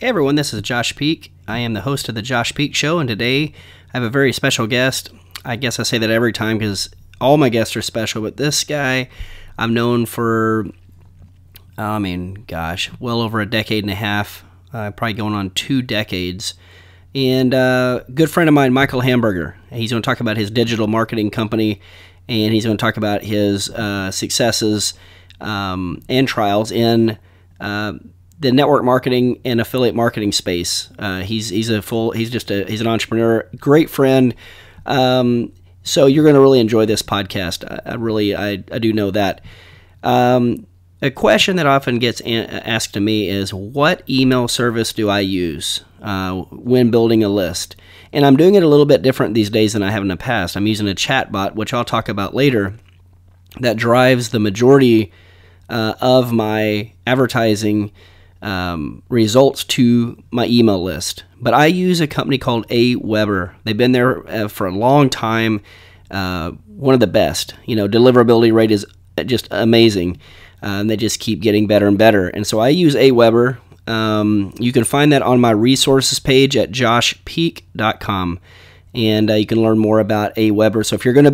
Hey everyone, this is Josh Peak. I am the host of the Josh Peak Show, and today I have a very special guest. I guess I say that every time because all my guests are special, but this guy I've known for, well over a decade and a half, probably going on 2 decades. And a good friend of mine, Michael Hamburger. He's going to talk about his digital marketing company, and he's going to talk about his successes and trials in the network marketing and affiliate marketing space. He's an entrepreneur, great friend. So you're going to really enjoy this podcast. I do know that. A question that often gets asked to me is, what email service do I use when building a list? And I'm doing it a little bit different these days than I have in the past. I'm using a chatbot, which I'll talk about later, that drives the majority of my advertising results to my email list. But I use a company called Aweber. They've been there for a long time. One of the best. Deliverability rate is just amazing. And they just keep getting better and better. And so I use Aweber. You can find that on my resources page at joshpeak.com. And you can learn more about Aweber. So if you're going to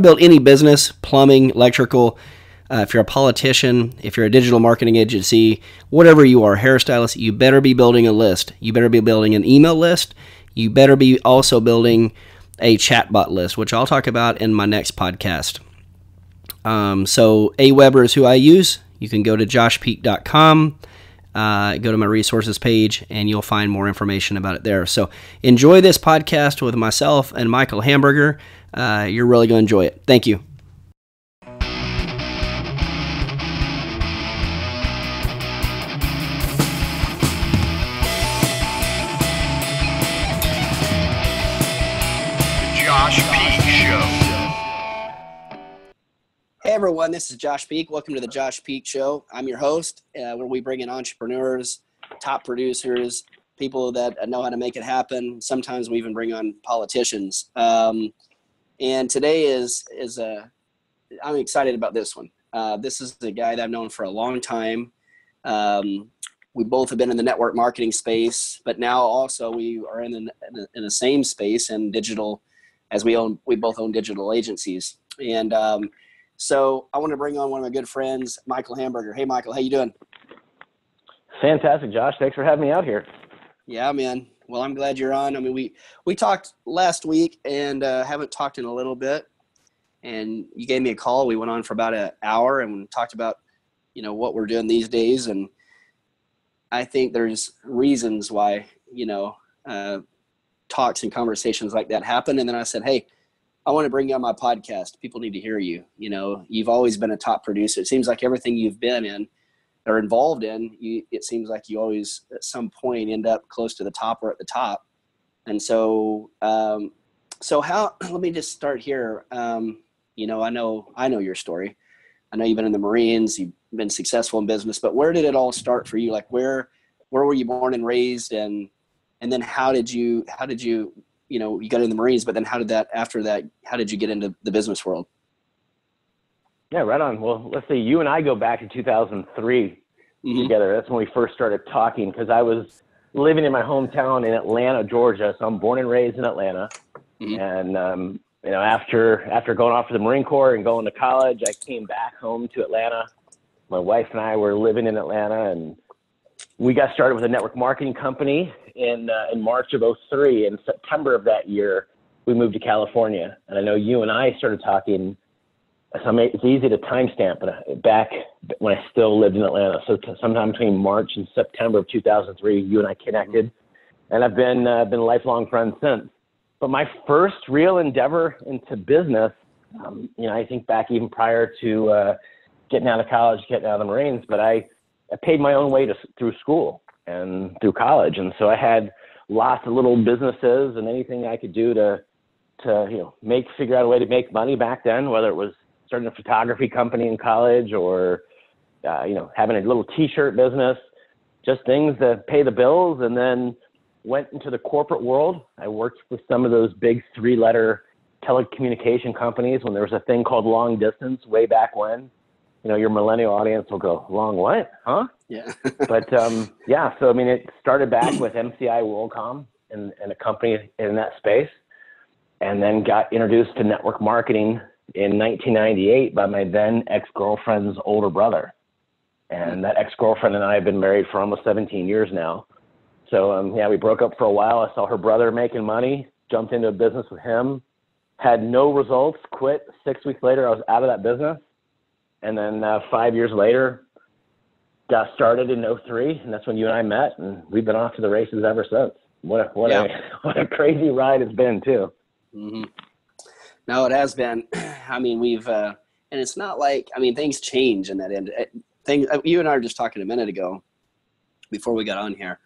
build any business, plumbing, electrical, if you're a politician, if you're a digital marketing agency, whatever you are, hairstylist, you better be building a list. You better be building an email list. You better be also building a chatbot list, which I'll talk about in my next podcast. So Aweber is who I use. You can go to joshpeak.com, go to my resources page, and you'll find more information about it there. So enjoy this podcast with myself and Michael Hamburger. You're really going to enjoy it. Thank you. Hey everyone, this is Josh Peak. Welcome to the Josh Peak Show. I'm your host, where we bring in entrepreneurs, top producers, people that know how to make it happen. Sometimes we even bring on politicians. And today I'm excited about this one. This is a guy that I've known for a long time. We both have been in the network marketing space, but now also we are in the same space in digital, as we both own digital agencies. And so I want to bring on one of my good friends, Michael Hamburger. Hey, Michael, how you doing? Fantastic, Josh. Thanks for having me out here. Yeah, man. Well, I'm glad you're on. I mean, we talked last week and haven't talked in a little bit. And you gave me a call. We went on for about an hour and talked about, what we're doing these days. And I think there's reasons why, talks and conversations like that happen. And then I said, hey, I want to bring you on my podcast. People need to hear you. You've always been a top producer. It seems like everything you've been in or involved in, it seems like you always at some point end up close to the top or at the top. And so, let me just start here. I know your story. I know you've been in the Marines, you've been successful in business, but where did it all start for you? Like where were you born and raised? And then how did you you got in the Marines, but then how did you get into the business world? Yeah, right on. Well, let's say you and I go back to 2003 together. That's when we first started talking, because I was living in my hometown in Atlanta, Georgia. So I'm born and raised in Atlanta. And, after going off to the Marine Corps and going to college, I came back home to Atlanta. My wife and I were living in Atlanta, and we got started with a network marketing company in March of 2003. In September of that year, we moved to California. And I know you and I started talking, so it's easy to timestamp, but back when I still lived in Atlanta. So sometime between March and September of 2003, you and I connected. And I've been lifelong friends since. But my first real endeavor into business, I think back even prior to getting out of college, getting out of the Marines, but I paid my own way through school and through college. And so I had lots of little businesses and anything I could do to figure out a way to make money back then, whether it was starting a photography company in college or, having a little t-shirt business, just things to pay the bills. And then went into the corporate world. I worked with some of those big 3-letter telecommunication companies when there was a thing called long distance way back when. Your millennial audience will go, long what? Huh? Yeah. But yeah, so I mean, it started back with MCI WorldCom and a company in that space, and then got introduced to network marketing in 1998 by my then ex-girlfriend's older brother. And that ex-girlfriend and I have been married for almost 17 years now. So yeah, we broke up for a while. I saw her brother making money, jumped into a business with him, had no results, quit. 6 weeks later, I was out of that business. And then 5 years later, got started in '03, and that's when you and I met, and we've been off to the races ever since. What a crazy ride it's been too. Mm-hmm. No, it has been. I mean, we've and it's not like, I mean, things change in that end. You and I were just talking a minute ago before we got on here.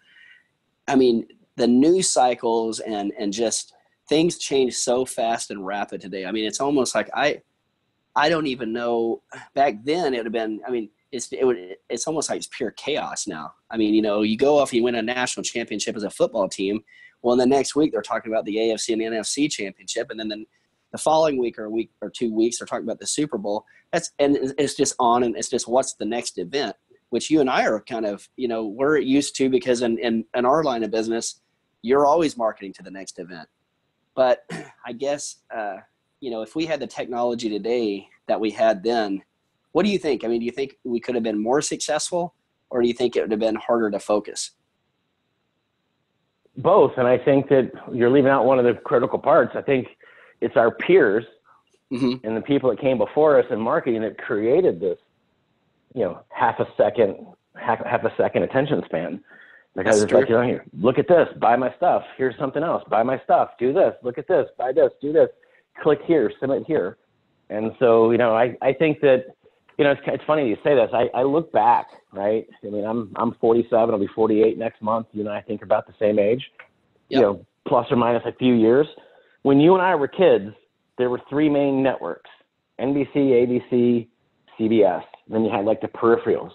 I mean, the news cycles and just things change so fast and rapid today. I mean, it's almost like I don't even know. Back then, it would have been. I mean, it's almost like it's pure chaos now. I mean, you know, you go off, you win a national championship as a football team. Well, in the next week, they're talking about the AFC and the NFC championship, and then the following week or a week or 2 weeks, they're talking about the Super Bowl. And it's just on, and it's just what's the next event, which you and I are kind of, you know, we're used to, because in our line of business, you're always marketing to the next event. But I guess, you know, if we had the technology today that we had then, what do you think? I mean, do you think we could have been more successful, or do you think it would have been harder to focus? Both. And I think that you're leaving out one of the critical parts. I think it's our peers and the people that came before us in marketing that created this, you know, half a second attention span. Because it's like, you know, look at this, buy my stuff. Here's something else, buy my stuff, do this, look at this, buy this, do this, click here, submit here. And so, you know, I think that, you know, it's funny you say this. I look back, right? I mean, I'm 47. I'll be 48 next month. You and I think about the same age, you know, plus or minus a few years. When you and I were kids, there were three main networks: NBC, ABC, CBS. And then you had like the peripherals.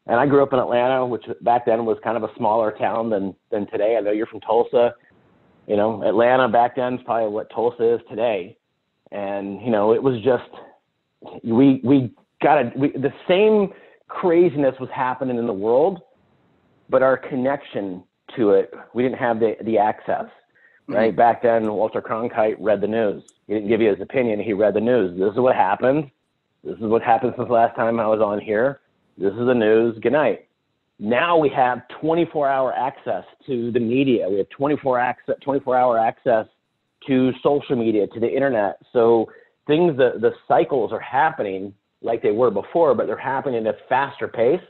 And I grew up in Atlanta, which back then was kind of a smaller town than today. I know you're from Tulsa. You know, Atlanta back then is probably what Tulsa is today. And, you know, it was just, the same craziness was happening in the world, but our connection to it, we didn't have the access, right? Back then, Walter Cronkite read the news. He didn't give you his opinion. He read the news. This is what happened. This is what happened since the last time I was on here. This is the news. Good night. Now we have 24-hour access to the media. We have 24-hour access to social media, to the internet. So things, the cycles are happening like they were before, but they're happening at a faster pace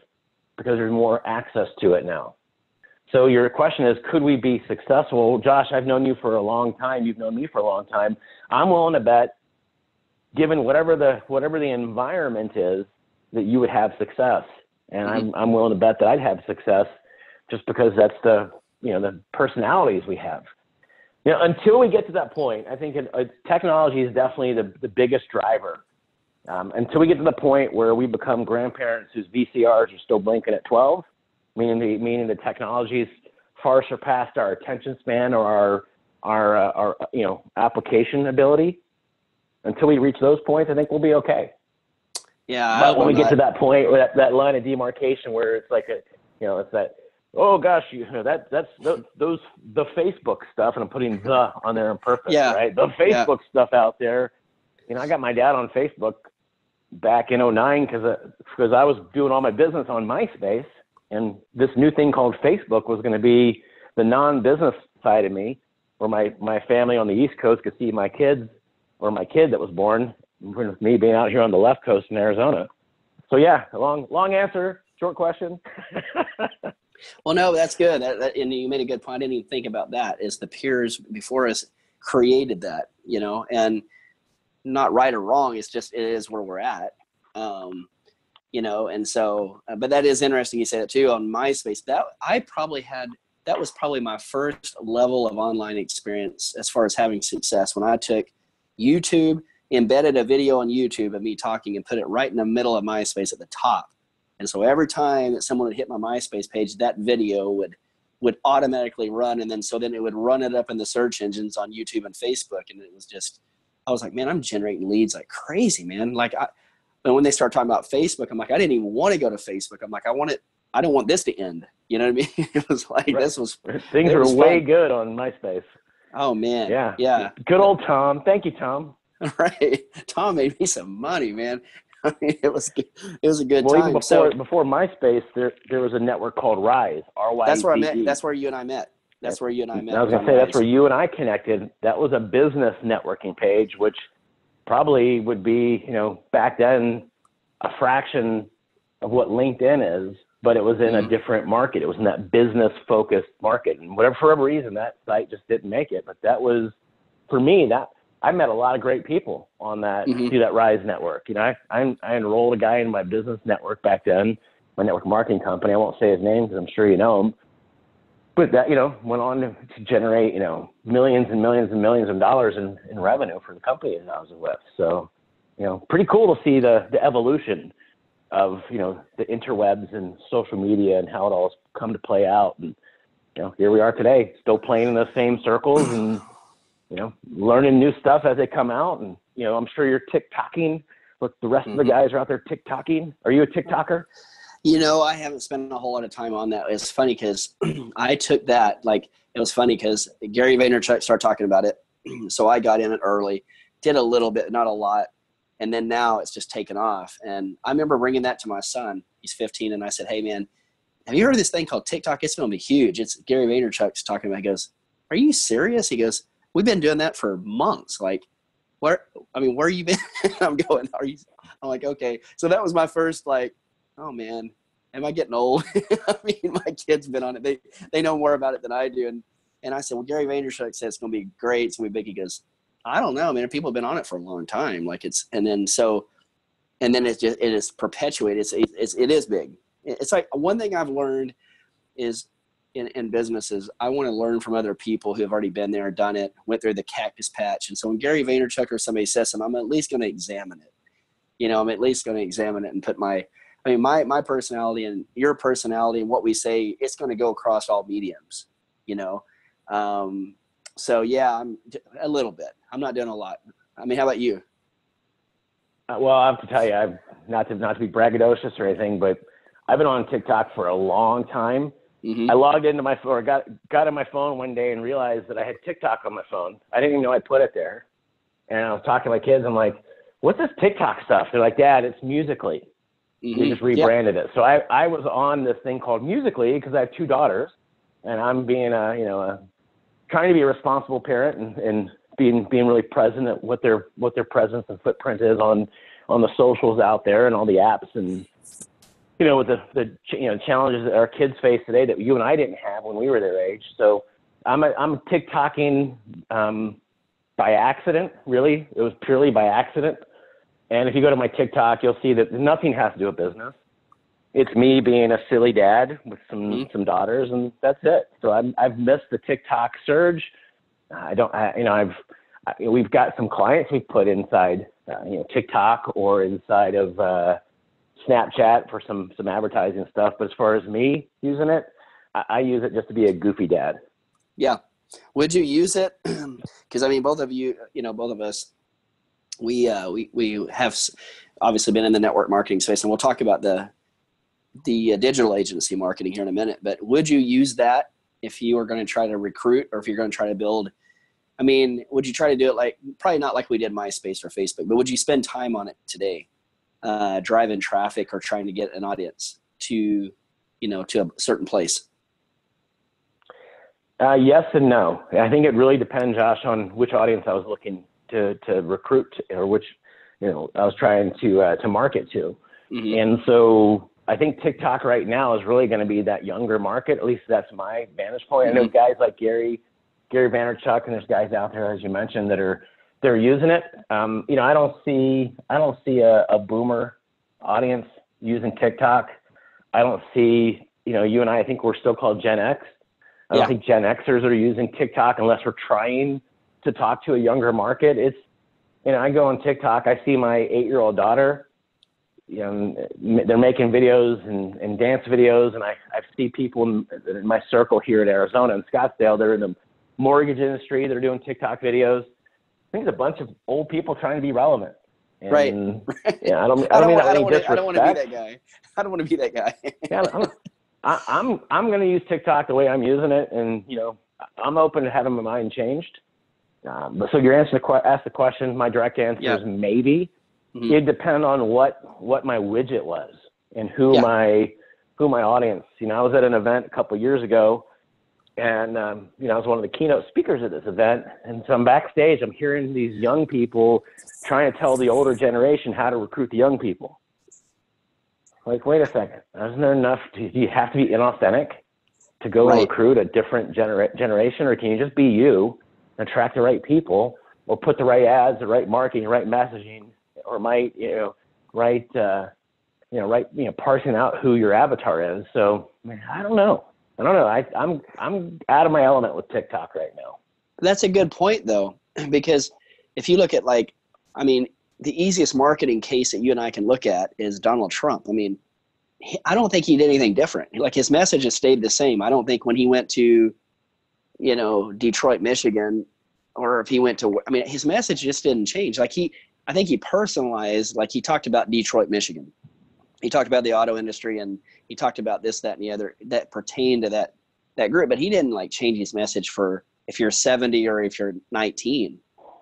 because there's more access to it now. So your question is, could we be successful? Josh, I've known you for a long time. You've known me for a long time. I'm willing to bet, given whatever the environment is, that you would have success. And I'm willing to bet that I'd have success, just because that's the personalities we have. You know, until we get to that point, I think technology is definitely the biggest driver. Until we get to the point where we become grandparents whose VCRs are still blinking at 12, meaning the technology's far surpassed our attention span or our application ability. Until we reach those points, I think we'll be okay. Yeah. But when we get to that point, where that line of demarcation where it's like it's that, oh gosh, that's the Facebook stuff, and I'm putting the on there on purpose, right? The Facebook stuff out there. You know, I got my dad on Facebook back in '09 because I was doing all my business on MySpace, and this new thing called Facebook was going to be the non-business side of me, where my family on the East Coast could see my kids, or my kid that was born, with me being out here on the left coast in Arizona. So yeah, long answer, short question. Well, no, that's good. And you made a good point. I didn't even think about that. Is the peers before us created that, you know, and not right or wrong. It's just, it is where we're at. You know, and so, but that is interesting. You say that too on MySpace. That was probably my first level of online experience as far as having success, when I took YouTube, embedded a video on YouTube of me talking, and put it right in the middle of MySpace at the top. And so every time that someone would hit my MySpace page, that video would automatically run. And then it would run it up in the search engines on YouTube and Facebook. And it was just, I was like, man, I'm generating leads like crazy, man. Like and when they start talking about Facebook, I'm like, I didn't even want to go to Facebook. I'm like, I want it I don't want this to end. You know what I mean? It was like, right. Things were way good on MySpace. Oh man. Yeah. Yeah. Good old Tom. Thank you, Tom. Right. Tom made me some money, man. I mean, it was a good well, time. Even before MySpace, there was a network called Rise. RYZE. That's where I met. That's where you and I met. That's where you and I met. I was going to say, that's where you and I connected. That was a business networking page, which probably would be, back then a fraction of what LinkedIn is, but it was in a different market. It was in that business focused market. And for whatever reason, that site just didn't make it. But that was, for me, I met a lot of great people on that, through that Rise network. I enrolled a guy in my business network back then, my network marketing company. I won't say his name because I'm sure you know him. But that, went on to generate, millions and millions and millions of dollars in revenue for the company that I was with. So, pretty cool to see the evolution of, the interwebs and social media and how it all has come to play out. And, here we are today, still playing in the same circles and, learning new stuff as they come out. And, I'm sure you're TikToking. Look, the rest of the guys are out there TikToking. Are you a TikToker? I haven't spent a whole lot of time on that. It's funny because I took that, it was funny because Gary Vaynerchuk started talking about it. So I got in it early, did a little bit, not a lot. And then now it's just taken off. And I remember bringing that to my son. He's 15. And I said, hey, man, have you heard of this thing called TikTok? It's going to be huge. It's Gary Vaynerchuk's talking about it. He goes, are you serious? He goes, we've been doing that for months. Where have you been? I'm going, I'm like, okay. So that was my first, oh man, am I getting old? I mean, my kid's been on it. They know more about it than I do. And I said, well, Gary Vaynerchuk said it's going to be great. It's going to be big. He goes, I don't know, man. People have been on it for a long time. And then it is perpetuated. It is big. It's like one thing I've learned is in businesses, I want to learn from other people who have already been there, done it, went through the cactus patch. And so when Gary Vaynerchuk or somebody says something, I'm at least going to examine it. I'm at least going to examine it and put my personality and your personality and what we say, it's going to go across all mediums, So yeah, I'm a little bit. I'm not doing a lot. I mean, how about you? Well, I have to tell you, I've not to be braggadocious or anything, but I've been on TikTok for a long time. I logged into my phone, or got on my phone one day and realized that I had TikTok on my phone. I didn't even know I put it there. And I was talking to my kids. I'm like, what's this TikTok stuff? They're like, Dad, it's Musical.ly. They just rebranded it. So I was on this thing called Musical.ly because I have two daughters, and I'm being trying to be a responsible parent and being really present at what their presence and footprint is on the socials out there and all the apps and with the challenges that our kids face today that you and I didn't have when we were their age. So I'm TikToking by accident. Really, it was purely by accident. And if you go to my TikTok, you'll see that nothing has to do with business. It's me being a silly dad with some daughters, and that's it. So I've missed the TikTok surge. We've got some clients we've put inside, TikTok or inside of Snapchat for some advertising stuff. But as far as me using it, I use it just to be a goofy dad. Yeah. Would you use it? Because both of you, both of us, we have obviously been in the network marketing space, and we'll talk about the digital agency marketing here in a minute. But would you use that if you were going to try to recruit, or if you're going to try to build? Would you try to do it probably not like we did MySpace or Facebook, but would you spend time on it today, driving traffic or trying to get an audience to a certain place? Yes and no. I think it really depends, Josh, on which audience I was looking to recruit, or which I was trying to market to. And so I think TikTok right now is really going to be that younger market. At least that's my vantage point. I know guys like Gary Vaynerchuk, and there's guys out there, as you mentioned, they're using it. I don't see a boomer audience using TikTok. I don't see, you and I think we're still called Gen X. I don't think Gen Xers are using TikTok unless we're trying to talk to a younger market. It's, I go on TikTok, I see my 8-year-old daughter, they're making videos and dance videos. And I see people in my circle here in Arizona and Scottsdale, they're in the mortgage industry. They're doing TikTok videos. I think it's a bunch of old people trying to be relevant. And, right. Yeah. I don't mean that with any disrespect. I don't want to be that guy. I don't want to be that guy. Yeah, I'm going to use TikTok the way I'm using it, and I'm open to having my mind changed. But so you're asked the question. My direct answer is maybe. Mm-hmm. It depends on what my widget was and who my audience. I was at an event a couple of years ago, and I was one of the keynote speakers at this event, and so I'm backstage. I'm hearing these young people trying to tell the older generation how to recruit the young people. Like, wait a second, isn't there enough? Do you have to be inauthentic to go and recruit a different generation, or can you just be you, attract the right people, or put the right ads, the right marketing, right messaging, or parsing out who your avatar is? So I don't know. I'm out of my element with TikTok right now. That's a good point, though, because if you look at the easiest marketing case that you and I can look at is Donald Trump. I mean, I don't think he did anything different. Like, his message has stayed the same. I don't think when he went to, Detroit, Michigan, or if he went to, his message just didn't change. I think he personalized, like, he talked about Detroit, Michigan. He talked about the auto industry, and he talked about this, that, and the other that pertained to that group, but he didn't change his message for if you're 70 or if you're 19.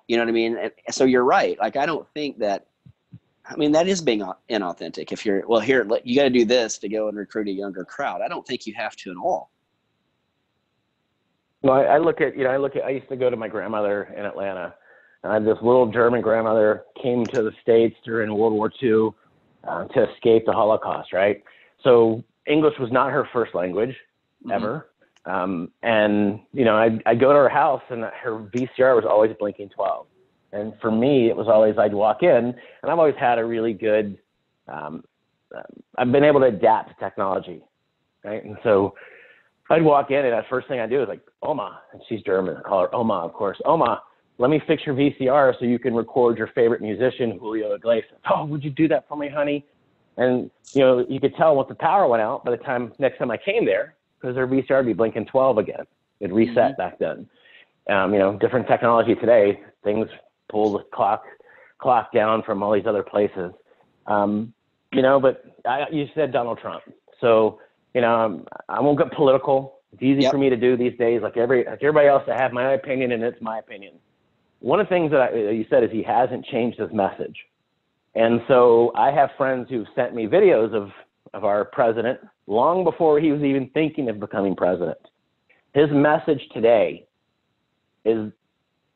You know what I mean? So you're right. I don't think that, that is being inauthentic. If you're, you got to do this to go and recruit a younger crowd. I don't think you have to at all. Well, I used to go to my grandmother in Atlanta. I had this little German grandmother came to the States during World War II to escape the Holocaust, right? So English was not her first language ever. I'd go to her house, and her VCR was always blinking 12. And for me, it was always, I'd walk in, and I've always had a really good, I've been able to adapt to technology, right? And so I'd walk in, and the first thing I do is Oma, and she's German. I call her Oma, of course. Oma, let me fix your VCR so you can record your favorite musician, Julio Iglesias. Oh, would you do that for me, honey? And, you could tell once the power went out by the time, next time I came there, because their VCR would be blinking 12 again. It reset back then. Different technology today, things pull the clock down from all these other places. But you said Donald Trump. So, I won't get political. It's easy for me to do these days. Like everybody else, I have my opinion, and it's my opinion. One of the things that you said is he hasn't changed his message. And so I have friends who've sent me videos of our president long before he was even thinking of becoming president. His message today is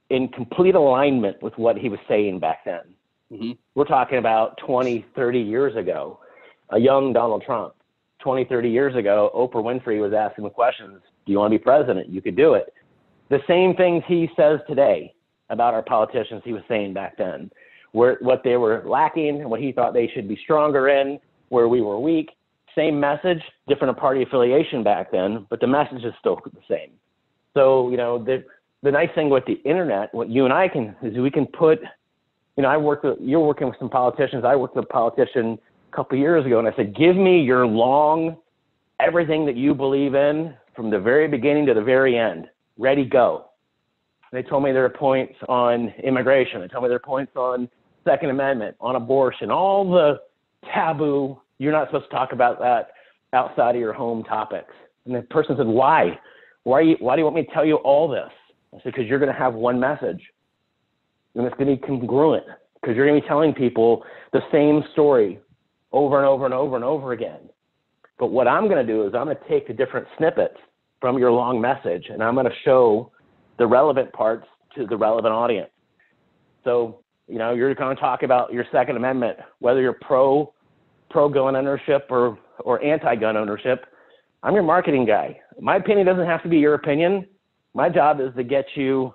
in complete alignment with what he was saying back then. Mm-hmm. We're talking about 20, 30 years ago, a young Donald Trump. 20, 30 years ago, Oprah Winfrey was asking the questions, do you want to be president? You could do it. The same things he says today about our politicians he was saying back then, what they were lacking and what he thought they should be stronger in, where we were weak. Same message, different party affiliation back then, but the message is still the same. So, the nice thing with the internet, what you and I can, is we can put, you're working with some politicians. I worked with a politician a couple of years ago, and I said, give me your everything that you believe in from the very beginning to the very end. Ready, go. They told me their points on immigration. They told me their points on Second Amendment, on abortion, all the taboo, you're not supposed to talk about that outside of your home topics. And the person said, why? Why do you want me to tell you all this? I said, because you're going to have one message. And it's going to be congruent, because you're going to be telling people the same story over and over and over and over again. But what I'm going to do is I'm going to take the different snippets from your long message, and I'm going to show the relevant parts to the relevant audience. So, you're going to talk about your Second Amendment, whether you're pro-gun ownership or anti-gun ownership. I'm your marketing guy. My opinion doesn't have to be your opinion. My job is to get you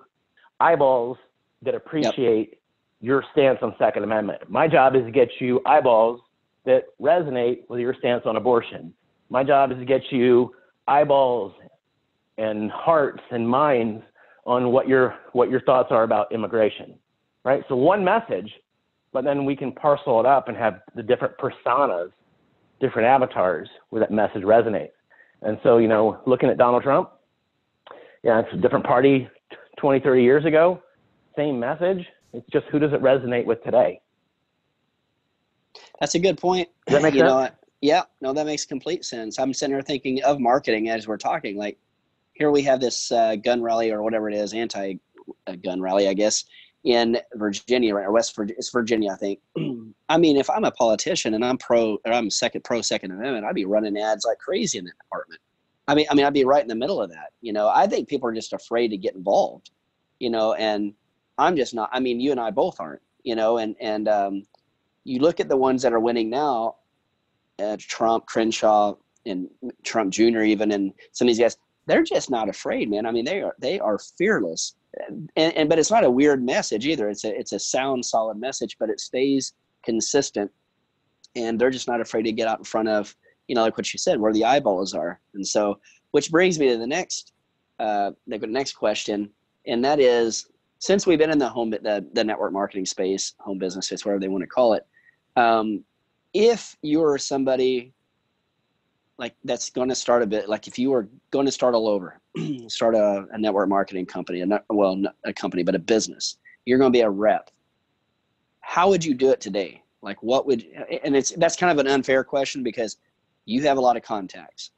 eyeballs that appreciate your stance on Second Amendment. My job is to get you eyeballs that resonate with your stance on abortion. My job is to get you eyeballs and hearts and minds on what your thoughts are about immigration, right? So one message, but then we can parcel it up and have the different personas, different avatars where that message resonates. And so, looking at Donald Trump, it's a different party 20, 30 years ago, same message. It's just who does it resonate with today? That's a good point. Does that make sense? Yeah, no, that makes complete sense. I'm sitting here thinking of marketing as we're talking. Like, here we have this gun rally or whatever it is, anti-gun rally, I guess, in Virginia, right, or it's Virginia, I think. I mean, if I'm a politician and I'm pro Second Amendment, I'd be running ads like crazy in that department. I mean, I'd be right in the middle of that. I think people are just afraid to get involved. And I'm just not. I mean, you and I both aren't. And you look at the ones that are winning now. Trump, Crenshaw, and Trump Jr. even, and some of these guys, they're just not afraid, man. I mean, they are fearless, but it's not a weird message either. It's a sound, solid message, but it stays consistent, and they're just not afraid to get out in front of, like what you said, where the eyeballs are. And so, which brings me to the next question, and that is, since we've been in the network marketing space, home business space, whatever they want to call it. If you're somebody like that's going to start a bit, like if you were going to start all over, start a network marketing company, not a company, but a business, you're going to be a rep. How would you do it today? Like that's kind of an unfair question because you have a lot of contacts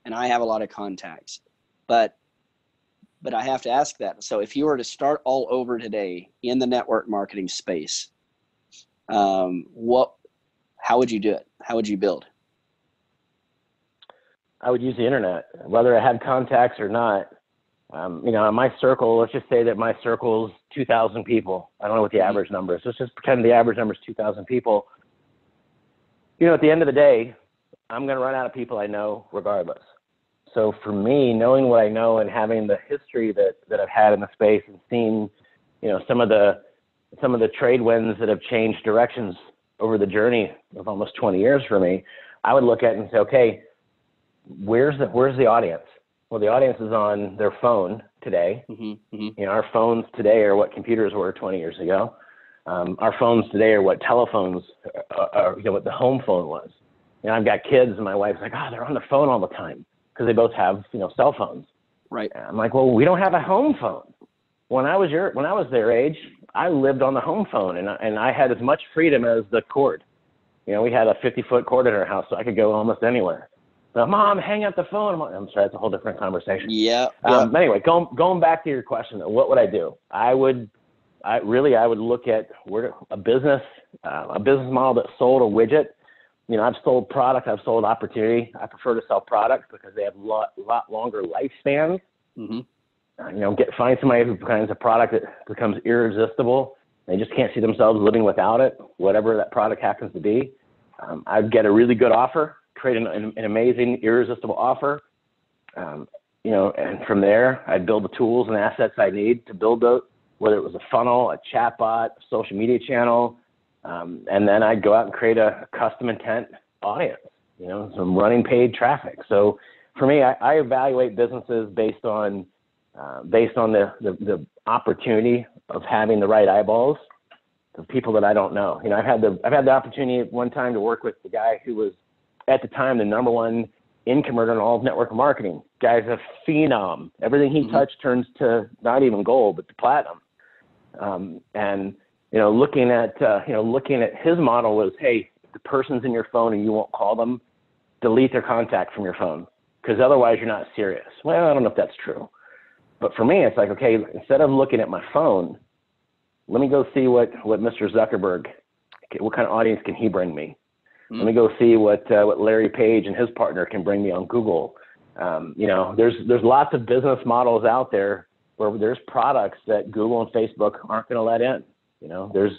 and I have a lot of contacts, but I have to ask that. So if you were to start all over today in the network marketing space, how would you do it? How would you build? I would use the internet, whether I had contacts or not. My circle, let's just say that my circle's 2,000 people. I don't know what the average number is. Let's just pretend the average number is 2,000 people. At the end of the day, I'm going to run out of people I know regardless. So for me, knowing what I know and having the history that I've had in the space and seeing, some of the trade winds that have changed directions over the journey of almost 20 years for me, I would look at it and say, okay, where's the audience? Well, the audience is on their phone today. Our phones today are what computers were 20 years ago. Our phones today are what telephones are, what the home phone was. I've got kids and my wife's like, oh, they're on the phone all the time because they both have, cell phones. Right. And I'm like, well, we don't have a home phone. When I was their age, I lived on the home phone and I had as much freedom as the cord. We had a 50-foot cord in our house, so I could go almost anywhere. But, Mom, hang up the phone. I'm sorry, that's a whole different conversation. Yeah. Anyway, going back to your question, what would I do? I would look at a business model that sold a widget. I've sold product, I've sold opportunity. I prefer to sell products because they have a lot longer lifespans. Find somebody who finds a product that becomes irresistible. They just can't see themselves living without it, whatever that product happens to be. I'd get a really good offer, create an amazing, irresistible offer. And from there, I'd build the tools and assets I need to build those, whether it was a funnel, a chatbot, a social media channel. And then I'd go out and create a custom intent audience, some running paid traffic. So for me, I evaluate businesses based on the opportunity of having the right eyeballs, the people that I don't know. I've had the opportunity at one time to work with the guy who was at the time the number one income earner in all of network marketing. Guy's a phenom. Everything he touched turns to not even gold, but to platinum. Looking at his model was, hey, if the person's in your phone and you won't call them, delete their contact from your phone because otherwise you're not serious. Well, I don't know if that's true. But for me, it's like, okay, instead of looking at my phone, let me go see what Mr. Zuckerberg, what kind of audience can he bring me? Let me go see what Larry Page and his partner can bring me on Google. There's lots of business models out there where there's products that Google and Facebook aren't going to let in. There's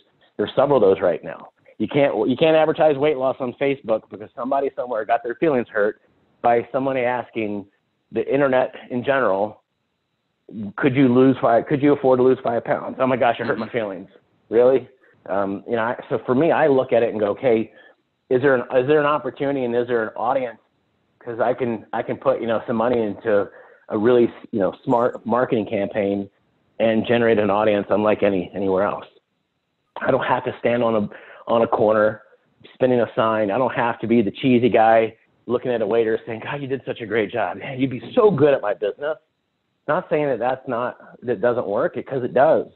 several of those right now. You can't advertise weight loss on Facebook because somebody somewhere got their feelings hurt by somebody asking the internet in general, could you afford to lose 5 pounds? Oh my gosh, it hurt my feelings. Really? So for me, I look at it and go, okay, is there an opportunity and is there an audience? Because I can put some money into a really smart marketing campaign and generate an audience unlike anywhere else. I don't have to stand on a corner spinning a sign. I don't have to be the cheesy guy looking at a waiter saying, God, you did such a great job. Man, you'd be so good at my business. Not saying that doesn't work, because it does.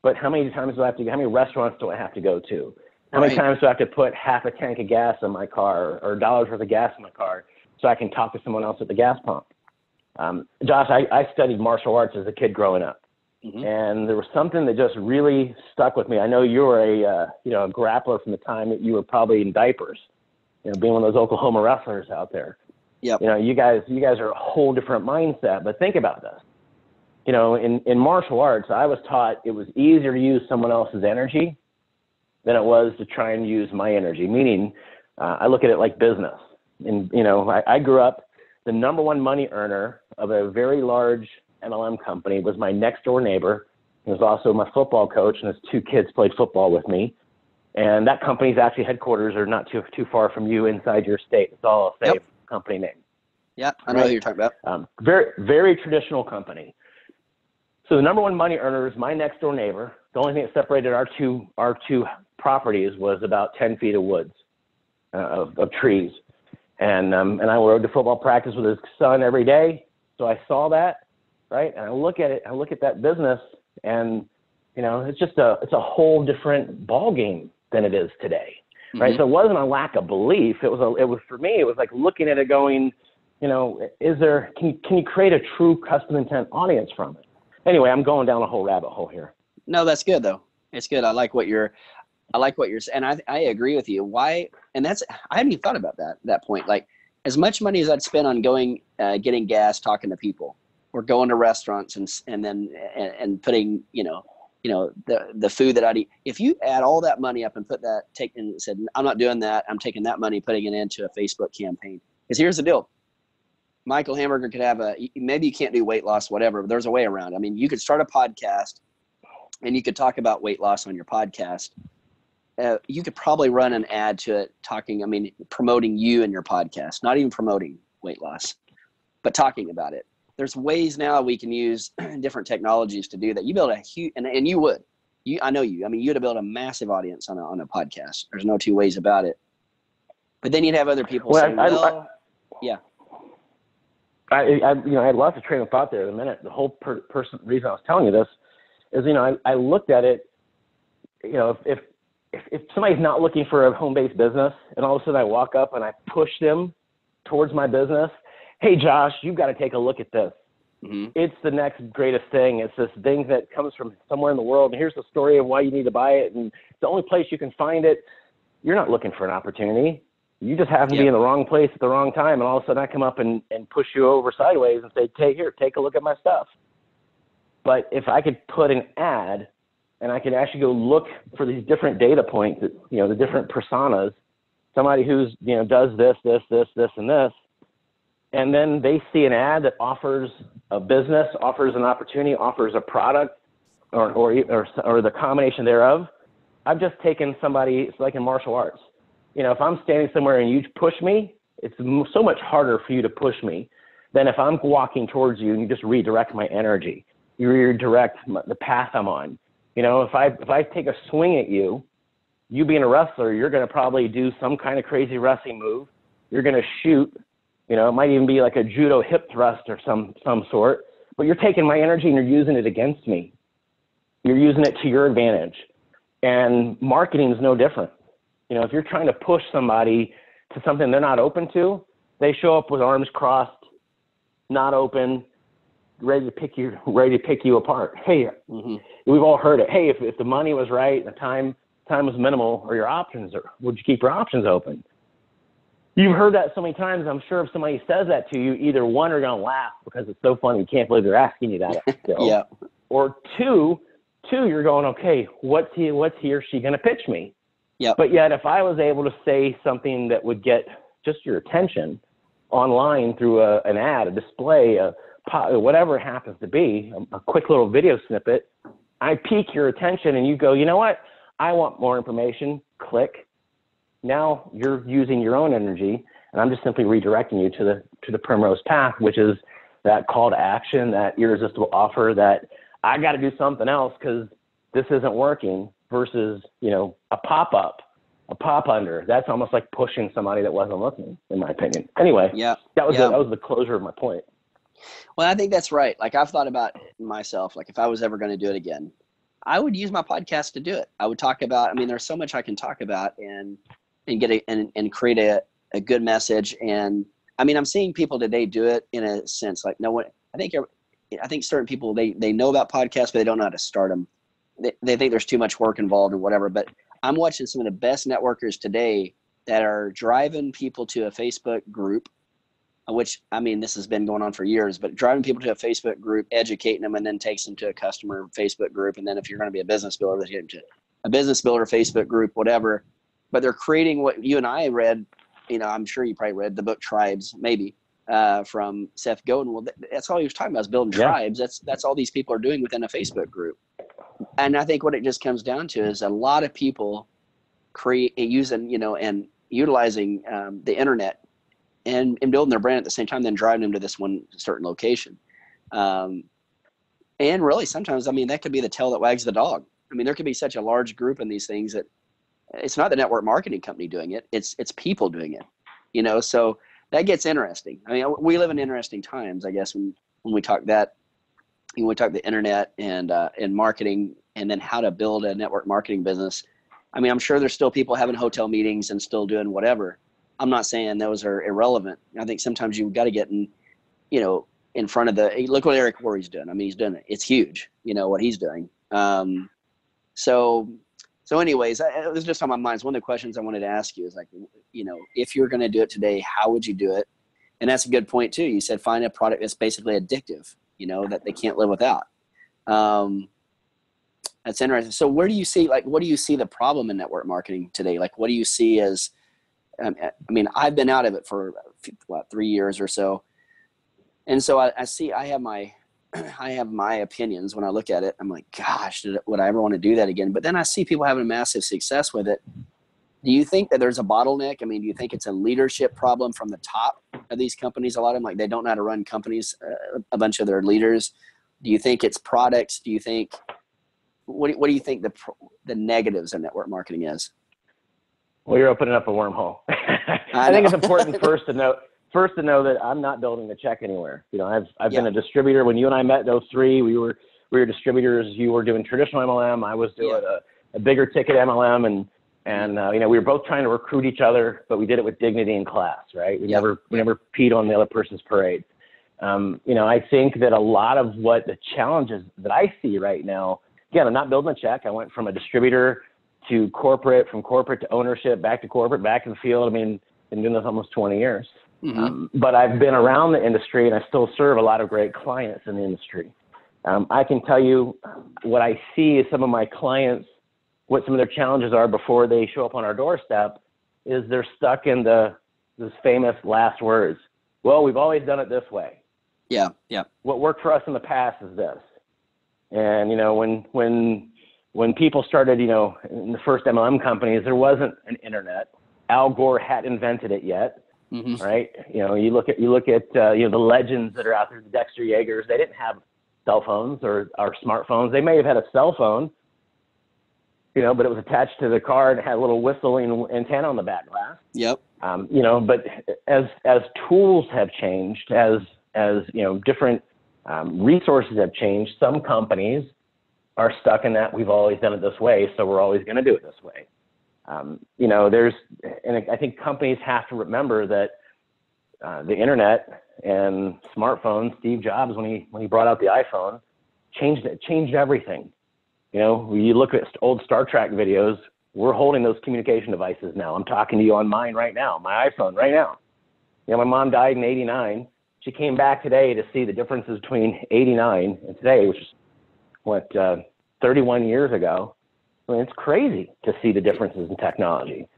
But how many restaurants do I have to go to? How many times do I have to put half a tank of gas in my car or dollars worth of gas in my car so I can talk to someone else at the gas pump? Josh, I studied martial arts as a kid growing up. And there was something that just really stuck with me. I know you were a grappler from the time that you were probably in diapers, being one of those Oklahoma wrestlers out there. Yep. You guys are a whole different mindset. But think about this. In martial arts, I was taught it was easier to use someone else's energy than it was to try and use my energy. Meaning, I look at it like business. And I grew up, the number one money earner of a very large MLM company was my next door neighbor. He was also my football coach, and his two kids played football with me. And that company's actually headquarters are not too far from you inside your state. It's all a safe company name. Yeah, I know who you're talking about. Very, very traditional company. So the number one money earner is my next door neighbor. The only thing that separated our two properties was about 10 feet of woods, of trees. And I rode to football practice with his son every day. So I saw that. Right. And I look at that business, and, it's a whole different ball game than it is today. Right. So it wasn't a lack of belief. It was for me, it was like looking at it going, can you create a true custom intent audience from it? Anyway, I'm going down a whole rabbit hole here. No, that's good though. It's good. I like what you're saying. And I agree with you. Why? And I hadn't even thought about that point. Like, as much money as I'd spend on going, getting gas, talking to people, or going to restaurants and then putting, the food that I'd eat. If you add all that money up and said, I'm not doing that. I'm taking that money, putting it into a Facebook campaign. Because here's the deal. Michael Hamburger could have maybe you can't do weight loss, whatever, but there's a way around. I mean, you could start a podcast and you could talk about weight loss on your podcast. You could probably run an ad to it promoting you and your podcast, not even promoting weight loss, but talking about it. There's ways now we can use different technologies to do that. You build a huge, and you would. I know you. I mean, you'd build a massive audience on a podcast. There's no two ways about it. But then you'd have other people saying, yeah. I had lots of train of thought there in a minute. The whole reason I was telling you this is, I looked at it, if somebody's not looking for a home-based business and all of a sudden I walk up and I push them towards my business, hey, Josh, you've got to take a look at this. It's the next greatest thing. It's this thing that comes from somewhere in the world, and here's the story of why you need to buy it, and it's the only place you can find it. You're not looking for an opportunity. You just happen to be in the wrong place at the wrong time, and all of a sudden I come up and push you over sideways and say, take a look at my stuff. But if I could put an ad and I could actually go look for these different data points, the different personas, somebody who's, does this, and this, and then they see an ad that offers a business, offers an opportunity, offers a product, or the combination thereof. I've just taken somebody. It's like in martial arts. If I'm standing somewhere and you push me, it's so much harder for you to push me than if I'm walking towards you and you just redirect my energy. You redirect the path I'm on. If I take a swing at you, you being a wrestler, you're going to probably do some kind of crazy wrestling move. You're going to shoot. It might even be like a judo hip thrust or some sort, but you're taking my energy and you're using it against me. You're using it to your advantage. And marketing is no different. If you're trying to push somebody to something they're not open to, they show up with arms crossed, not open, ready to pick you apart. Hey, we've all heard it. Hey, if the money was right, the time was minimal, or your options, would you keep your options open? You've heard that so many times. I'm sure if somebody says that to you, either one, are going to laugh because it's so funny. You can't believe they're asking you that still. Yeah. Or two, you're going, okay, what's he or she going to pitch me? Yeah. But yet, if I was able to say something that would get just your attention online through an ad, a display, whatever it happens to be, a quick little video snippet, I pique your attention and you go, you know what? I want more information. Click. Now you're using your own energy, and I'm just simply redirecting you to the primrose path, which is that call to action, that irresistible offer, that I got to do something else because this isn't working, versus a pop-up, a pop-under. That's almost like pushing somebody that wasn't looking, in my opinion. Anyway, that was the closure of my point. Well, I think that's right. Like, I've thought about myself, like if I was ever going to do it again, I would use my podcast to do it. I would talk about, I mean, there's so much I can talk about and get and create a good message. And I mean, I'm seeing people today do it in a sense, like no one, I think certain people, they know about podcasts, but they don't know how to start them. They think there's too much work involved or whatever, but I'm watching some of the best networkers today that are driving people to a Facebook group, which, I mean, this has been going on for years, but driving people to a Facebook group, educating them, and then takes them to a customer Facebook group. And then if you're going to be a business builder, they get them to a business builder Facebook group, whatever. But they're creating what you and I read, you know, I'm sure you probably read the book Tribes, maybe, from Seth Godin. Well, that's all he was talking about, is building tribes. That's all these people are doing within a Facebook group. And I think what it just comes down to is a lot of people using, you know, and utilizing the internet and building their brand at the same time, then driving them to this one certain location. And really, sometimes, I mean, that could be the tail that wags the dog. I mean, there could be such a large group in these things that it's not the network marketing company doing it. It's people doing it, you know? So that gets interesting. I mean, we live in interesting times, I guess, when we talk that, when we talk the internet and marketing, and then how to build a network marketing business. I mean, I'm sure there's still people having hotel meetings and still doing whatever. I'm not saying those are irrelevant. I think sometimes you've got to get in, you know, in front of look what Eric Worre's doing. I mean, he's doing it. It's huge, you know, what he's doing. So anyways, it was just on my mind. It's one of the questions I wanted to ask you is, like, you know, if you're going to do it today, how would you do it? And that's a good point too. You said find a product that's basically addictive, you know, that they can't live without. That's interesting. So where do you see, like, what do you see the problem in network marketing today? Like, what do you see as, I mean, I've been out of it for 3 years or so. And so I have my opinions when I look at it. I'm like, gosh, would I ever want to do that again? But then I see people having massive success with it. Do you think that there's a bottleneck? I mean, do you think it's a leadership problem from the top of these companies? A lot of them, like, they don't know how to run companies, a bunch of their leaders. Do you think it's products? Do you think, what do you think the negatives of network marketing is? Well, you're opening up a wormhole. I think it's important first to know that I'm not building the check anywhere. You know, I've been a distributor. When you and I met, those three, we were distributors. You were doing traditional MLM. I was doing a bigger ticket MLM, and you know, we were both trying to recruit each other, but we did it with dignity and class, right? We never peed on the other person's parade. You know, I think that a lot of what the challenges that I see right now, again, I'm not building a check. I went from a distributor to corporate, from corporate to ownership, back to corporate, back in the field. I mean, been doing this almost 20 years. But I've been around the industry, and I still serve a lot of great clients in the industry. I can tell you what I see is some of my clients, what some of their challenges are before they show up on our doorstep, is they're stuck in this famous last words. Well, we've always done it this way. Yeah. What worked for us in the past is this. And, you know, when people started, you know, in the first MLM companies, there wasn't an internet. Al Gore hadn't invented it yet. Right? You know, you look at you know, the legends that are out there, the Dexter Yeagers. They didn't have cell phones or smartphones. They may have had a cell phone, you know, but it was attached to the car and had a little whistling antenna on the back glass. Yep. You know, but as tools have changed, as you know, different resources have changed, some companies are stuck in that we've always done it this way, so we're always going to do it this way. You know, and I think companies have to remember that the internet and smartphones, Steve Jobs, when he brought out the iPhone, changed everything. You know, when you look at old Star Trek videos, we're holding those communication devices now. I'm talking to you on mine right now, my iPhone right now. You know, my mom died in '89. She came back today to see the differences between '89 and today, which is 31 years ago. I mean, it's crazy to see the differences in technology.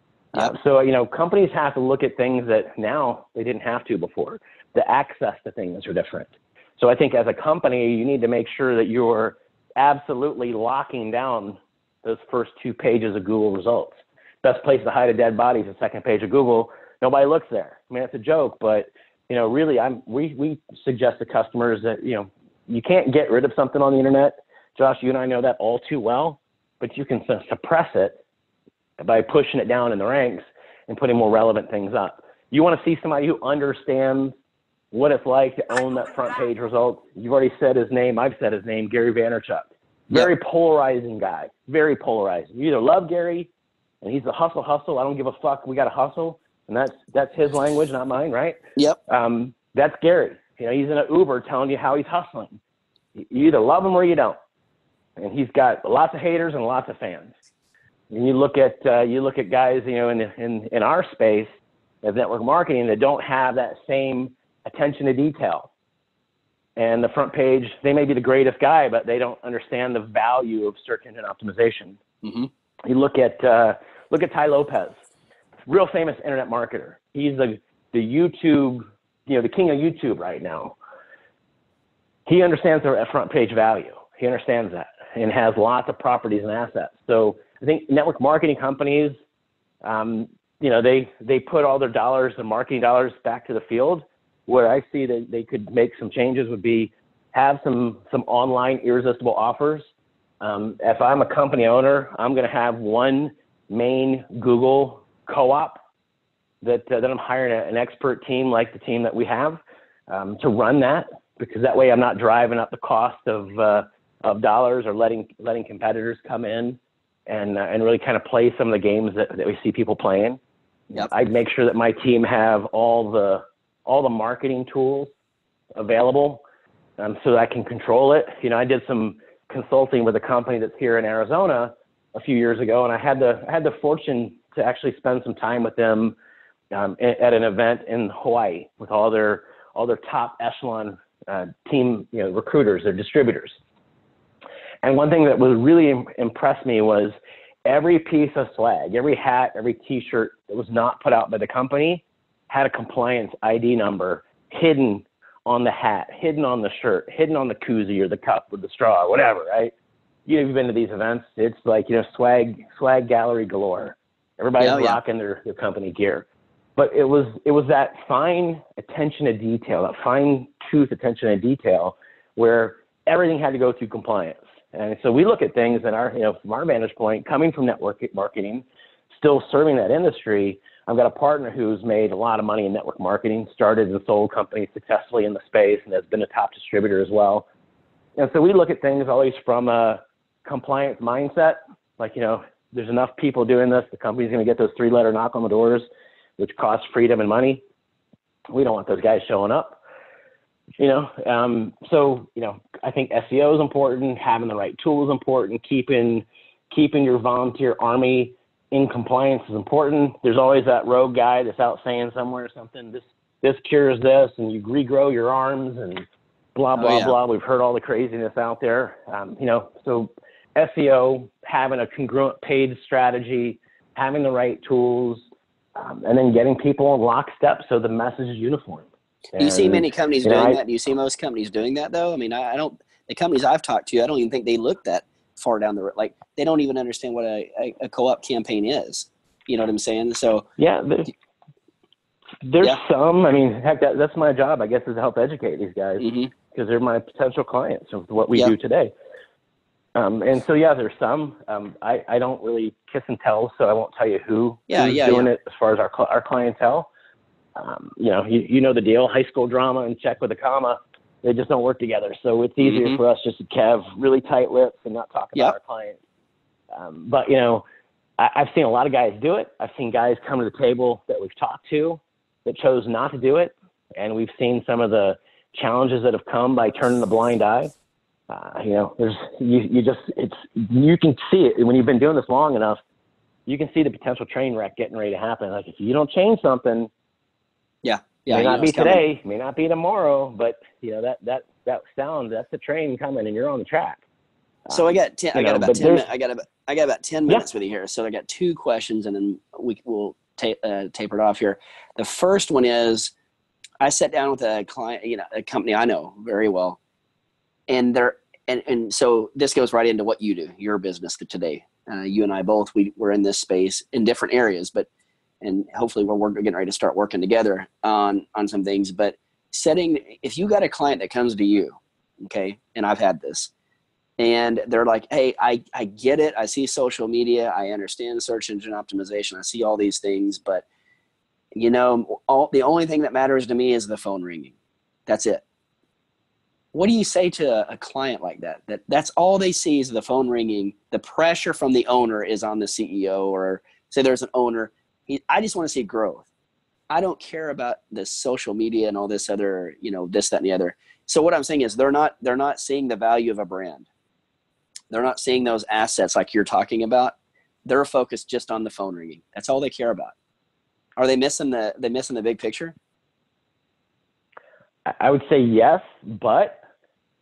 So, you know, companies have to look at things that now they didn't have to before. The access to things are different. So I think as a company, you need to make sure that you're absolutely locking down those first 2 pages of Google results. Best place to hide a dead body is the second page of Google. Nobody looks there. I mean, it's a joke, but, you know, really, we suggest to customers that, you know, you can't get rid of something on the internet. Josh, you and I know that all too well. But you can suppress it by pushing it down in the ranks and putting more relevant things up. You want to see somebody who understands what it's like to own that front page result. You've already said his name. I've said his name, Gary Vaynerchuk. Very polarizing guy. Very polarizing. You either love Gary, and he's the hustle. I don't give a fuck. We got to hustle, and that's his language, not mine, right? Yep. That's Gary. You know, he's in an Uber telling you how he's hustling. You either love him or you don't. And he's got lots of haters and lots of fans. And you look at guys, you know, in our space of network marketing that don't have that same attention to detail. And the front page, they may be the greatest guy, but they don't understand the value of search engine optimization. Mm-hmm. You look at Ty Lopez, real famous internet marketer. He's the YouTube, you know, the king of YouTube right now. He understands the front page value. He understands that and has lots of properties and assets. So I think network marketing companies, you know, they put all their dollars, the marketing dollars, back to the field. Where I see that they could make some changes would be have some online irresistible offers. If I'm a company owner, I'm going to have one main Google co-op that I'm hiring an expert team like the team that we have to run that, because that way I'm not driving up the cost of dollars or letting competitors come in and really kind of play some of the games that we see people playing. Yep. I'd make sure that my team have all the marketing tools available so that I can control it. You know, I did some consulting with a company that's here in Arizona a few years ago, and I had the fortune to actually spend some time with them at an event in Hawaii with all their top echelon team, you know, recruiters, their distributors. And one thing that was really impressed me was every piece of swag, every hat, every T-shirt that was not put out by the company had a compliance ID number hidden on the hat, hidden on the shirt, hidden on the koozie or the cup with the straw or whatever, right? You've been to these events. It's like, you know, swag gallery galore. Everybody's rocking their company gear. But it was that fine attention to detail, that fine tooth attention to detail where everything had to go through compliance. And so we look at things that are, you know, from our vantage point, coming from network marketing, still serving that industry. I've got a partner who's made a lot of money in network marketing, started and sold companies successfully in the space, and has been a top distributor as well. And so we look at things always from a compliance mindset. Like, you know, there's enough people doing this. The company's going to get those 3-letter knock on the doors, which costs freedom and money. We don't want those guys showing up, you know? So, you know, I think SEO is important. Having the right tools is important. Keeping your volunteer army in compliance is important. There's always that rogue guy that's out saying somewhere or something, this cures this, and you regrow your arms and blah, blah, blah. We've heard all the craziness out there. You know, so SEO, having a congruent paid strategy, having the right tools, and then getting people in lockstep so the message is uniform. Do you see many companies doing that? Do you see most companies doing that, though? I mean, I don't. The companies I've talked to, I don't even think they look that far down the road. Like, they don't even understand what a co-op campaign is. You know what I'm saying? So yeah, there's some. I mean, heck, that's my job, I guess, is to help educate these guys because they're my potential clients of what we do today. And so, yeah, there's some. I don't really kiss and tell, so I won't tell you who's doing it as far as our clientele. You know, you know the deal. High school drama and check with a comma, they just don't work together. So it's easier for us just to have really tight lips and not talk about our clients. But, you know, I've seen a lot of guys do it. I've seen guys come to the table that we've talked to that chose not to do it. And we've seen some of the challenges that have come by turning the blind eye. You know, you can see it when you've been doing this long enough. You can see the potential train wreck getting ready to happen. Like, if you don't change something, may not be today, may not be tomorrow, but you know that sound, that's the train coming, and you're on the track. So I got about 10 minutes with you here. So I got 2 questions, and then we'll taper it off here. The first one is, I sat down with a client, you know, a company I know very well, and so this goes right into what you do, your business today. You and I both, we're in this space in different areas, and hopefully we're getting ready to start working together on some things. But if you got a client that comes to you, okay, and I've had this, and they're like, hey, I get it. I see social media. I understand search engine optimization. I see all these things, but you know, the only thing that matters to me is the phone ringing. That's it. What do you say to a client like that? That's all they see is the phone ringing. The pressure from the owner is on the CEO, or say there's an owner. I just want to see growth. I don't care about the social media and all this other, this, that, and the other. So what I'm saying is they're not seeing the value of a brand. They're not seeing those assets like you're talking about. They're focused just on the phone ringing. That's all they care about. Are they missing the big picture? I would say yes, but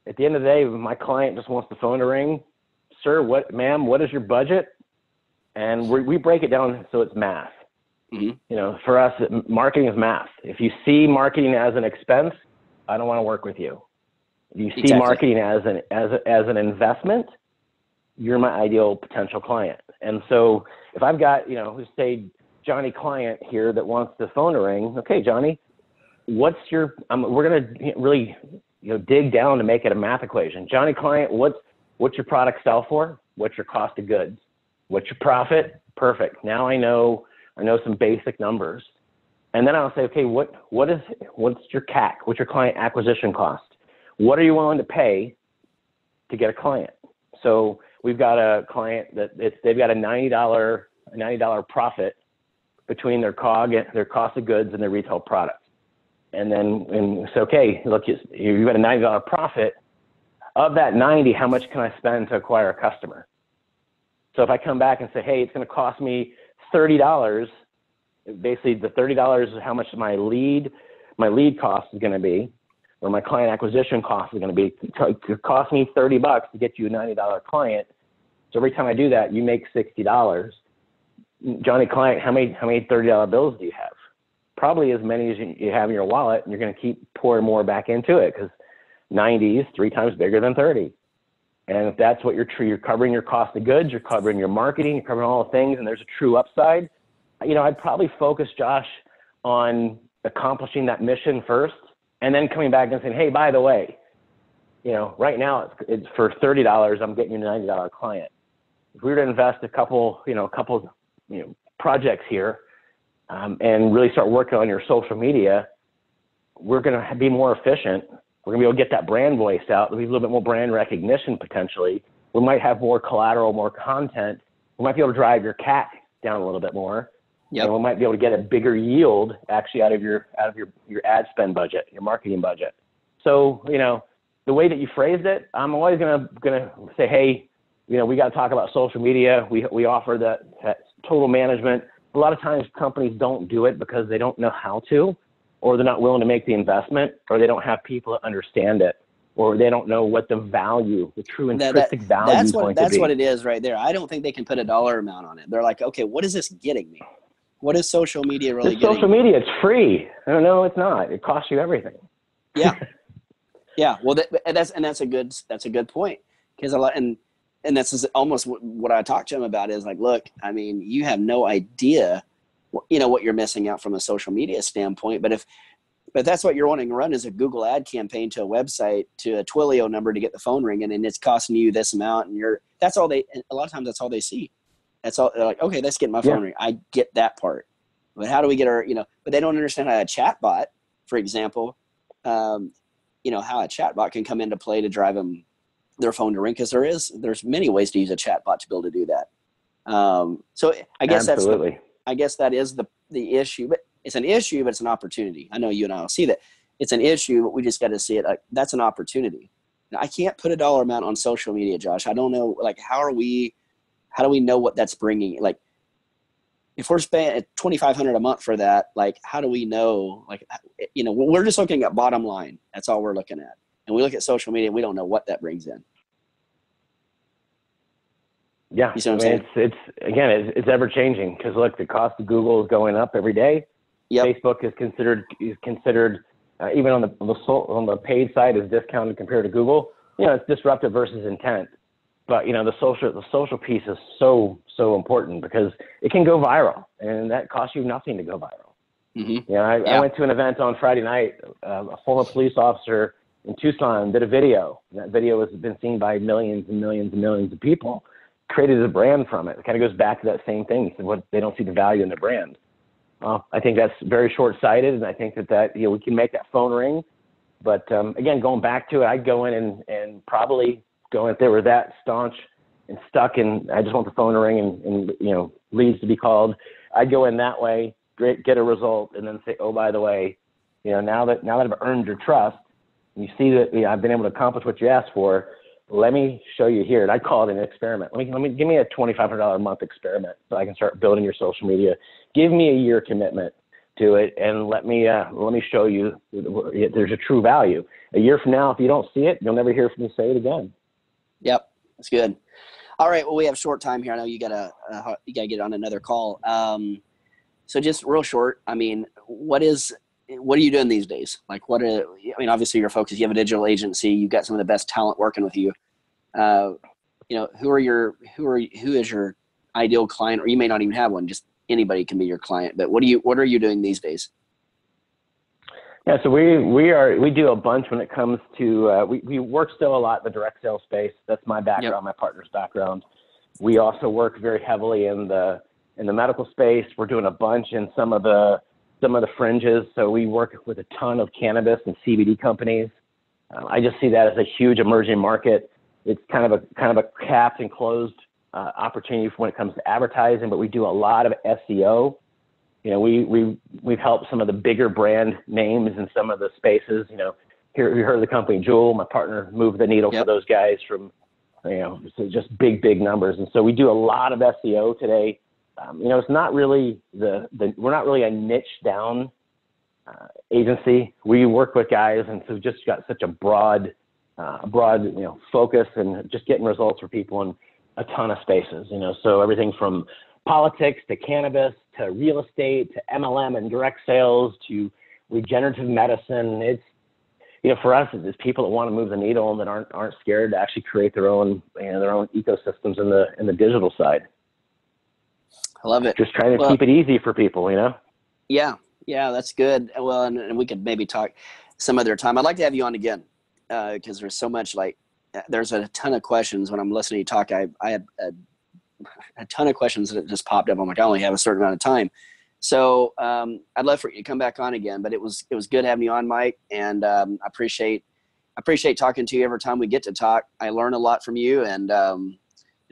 at the end of the day, if my client just wants the phone to ring, sir, ma'am, what is your budget? And we break it down so it's math. Mm-hmm. For us, marketing is math. If you see marketing as an expense, I don't want to work with you. If you see marketing as an investment, you're my ideal potential client. And so if I've got, let's say Johnny client here that wants the phone to ring, okay, Johnny, we're going to really, dig down to make it a math equation. Johnny client, what's your product sell for? What's your cost of goods? What's your profit? Perfect. Now I know some basic numbers. And then I'll say, okay, what's your CAC? What's your client acquisition cost? What are you willing to pay to get a client? So we've got a client they've got a $90 profit between their their cost of goods and their retail product. And so, okay, look, you've got a $90 profit. Of that 90, how much can I spend to acquire a customer? So if I come back and say, hey, it's going to cost me $30, basically the $30 is how much my lead cost is going to be, or my client acquisition cost is going to be. It cost me $30 to get you a $90 client. So every time I do that, you make $60. Johnny client, how many $30 bills do you have? Probably as many as you have in your wallet, and you're going to keep pouring more back into it because 90 is 3 times bigger than 30. And if that's what you're covering your cost of goods, you're covering your marketing, you're covering all the things, and there's a true upside, I'd probably focus, Josh, on accomplishing that mission first, and then coming back and saying, hey, by the way, right now it's for $30, I'm getting you a $90 client. If we were to invest a couple projects here, and really start working on your social media, we're going to be more efficient. We're going to be able to get that brand voice out. There'll be a little bit more brand recognition potentially. We might have more collateral, more content. We might be able to drive your CAC down a little bit more. Yep. And we might be able to get a bigger yield actually out of your ad spend budget, your marketing budget. So, the way that you phrased it, I'm always going to say, hey, we got to talk about social media. We offer that total management. A lot of times companies don't do it because they don't know how to, or they're not willing to make the investment, or they don't have people that understand it, or they don't know what the true intrinsic value is going to be. That's what it is right there. I don't think they can put a dollar amount on it. They're like, okay, what is this getting me? What is social media really getting me? Social media, it's free. No, it's not. It costs you everything. Yeah. Yeah. Well, that's a good point, because and that's almost what I talked to him about is like, look, I mean, you have no idea, what you're missing out from a social media standpoint. But that's what you're wanting to run is a Google ad campaign to a website, to a Twilio number to get the phone ringing, and it's costing you this amount, and a lot of times that's all they see. That's all. They're like, okay, let's get my phone ring. I get that part. But how do we get but they don't understand how a chatbot, for example, how a chatbot can come into play to drive their phone to ring, because there's many ways to use a chatbot to be able to do that. So I guess Absolutely. that is the issue, but it's an issue, but it's an opportunity. I know you and I will see that it's an issue, but we just got to see it like that's an opportunity. Now, I can't put a dollar amount on social media, Josh. I don't know, like, how do we know what that's bringing? Like, if we're spending $2,500 a month for that, like, how do we know? Like, we're just looking at bottom line. That's all we're looking at. And we look at social media, and we don't know what that brings in. Yeah, you see what I'm saying? It's ever changing, because look, the cost of Google is going up every day. Yep. Facebook is considered even on the paid side is discounted compared to Google. It's disruptive versus intent. But the social piece is so important, because it can go viral, and that costs you nothing to go viral. Mm-hmm. I went to an event on Friday night. A former police officer in Tucson did a video. That video has been seen by millions and millions and millions of people. Created a brand from it. It kind of goes back to that same thing. What they don't see the value in the brand. I think that's very short-sighted, and I think that we can make that phone ring But again, going back to it, I'd go in and probably go in if they were that staunch and stuck and I just want the phone to ring and leads to be called. I'd go in that way, get a result, and then say, oh, by the way, now that I've earned your trust, and you see that I've been able to accomplish what you asked for, let me show you here. And I call it an experiment. Let me give me a $2,500 a month experiment so I can start building your social media. Give me a year commitment to it, and let me show you there's a true value. A year from now, if you don't see it, you'll never hear from me say it again. Yep, that's good. All right, well, we have short time here. I know you gotta get on another call. So just real short. I mean, what are you doing these days? Like, obviously you're focused. You have a digital agency. You've got some of the best talent working with you. Who is your ideal client? Or you may not even have one. Just anybody can be your client. But what are you doing these days? Yeah, so we do a bunch when it comes to we work still a lot in the direct sales space. That's my background, Yep. My partner's background. We also work very heavily in the medical space. We're doing a bunch in some of the fringes. So we work with a ton of cannabis and CBD companies. I just see that as a huge emerging market. It's kind of a capped and closed opportunity when it comes to advertising, but we do a lot of SEO. We've helped some of the bigger brand names in some of the spaces. Here we heard of the company Jewel. My partner moved the needle Yep. for those guys from, so just big numbers. And so we do a lot of SEO today. It's not really we're not really a niche down agency. We work with guys, and so just got such a broad focus and just getting results for people in a ton of spaces. So everything from politics to cannabis to real estate to MLM and direct sales to regenerative medicine. It's for us, it's people that want to move the needle and that aren't scared to actually create their own ecosystems in the digital side. I love it. Just trying to keep it easy for people, Yeah, that's good. Well, and we could maybe talk some other time. I'd like to have you on again because there's so much there's a ton of questions when I'm listening to you talk. I had a ton of questions that just popped up. I'm like, I only have a certain amount of time. So I'd love for you to come back on again, but it was good having you on, Mike. And I appreciate talking to you every time we get to talk. I learn a lot from you, and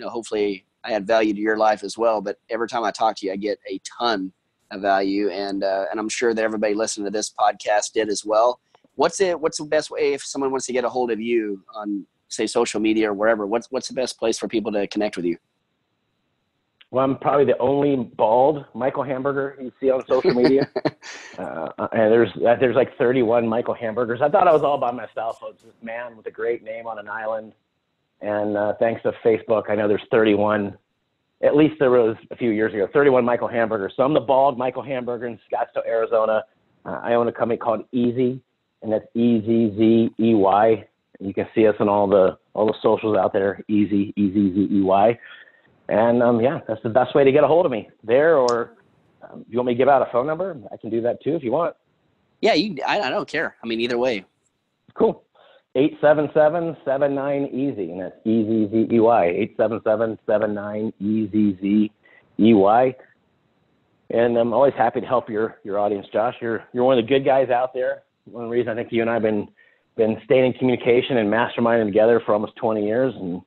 hopefully I add value to your life as well. But every time I talk to you, I get a ton of value, and I'm sure that everybody listening to this podcast did as well. What's the best way if someone wants to get a hold of you on, say, social media or wherever? What's the best place for people to connect with you? Well, I'm probably the only bald Michael Hamburger you see on social media. And there's like 31 Michael Hamburgers. I thought I was all by myself. I was this man with a great name on an island. And thanks to Facebook, I know there's 31. At least there was a few years ago, 31 Michael Hamburgers. So I'm the bald Michael Hamburger in Scottsdale, Arizona. I own a company called Easy, and that's EZZEY. You can see us on all the socials out there, Easy, EZZEY. And that's the best way to get a hold of me there. Or you want me to give out a phone number? I can do that too if you want. Yeah, I don't care. I mean, either way. Cool. 877-79-EASY, and that's EZZEY. 877-79-EZZEY. And I'm always happy to help your audience, Josh. You're one of the good guys out there. One of the reasons I think you and I have been staying in communication and masterminding together for almost 20 years. And,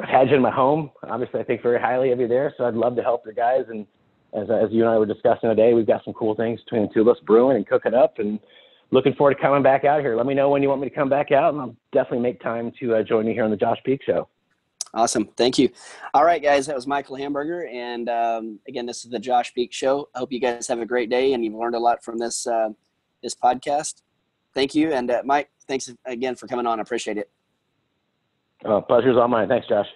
I've had you in my home. Obviously, I think very highly of you there. So I'd love to help your guys. And as you and I were discussing today, we've got some cool things between the two of us brewing and cooking up, and looking forward to coming back out here. Let me know when you want me to come back out, and I'll definitely make time to join you here on the Josh Peak Show. Awesome. Thank you. All right, guys, that was Michael Hamburger. And again, this is the Josh Peak Show. I hope you guys have a great day and you've learned a lot from this podcast. Thank you. And Mike, thanks again for coming on. I appreciate it. Pleasure's all mine. Thanks, Josh.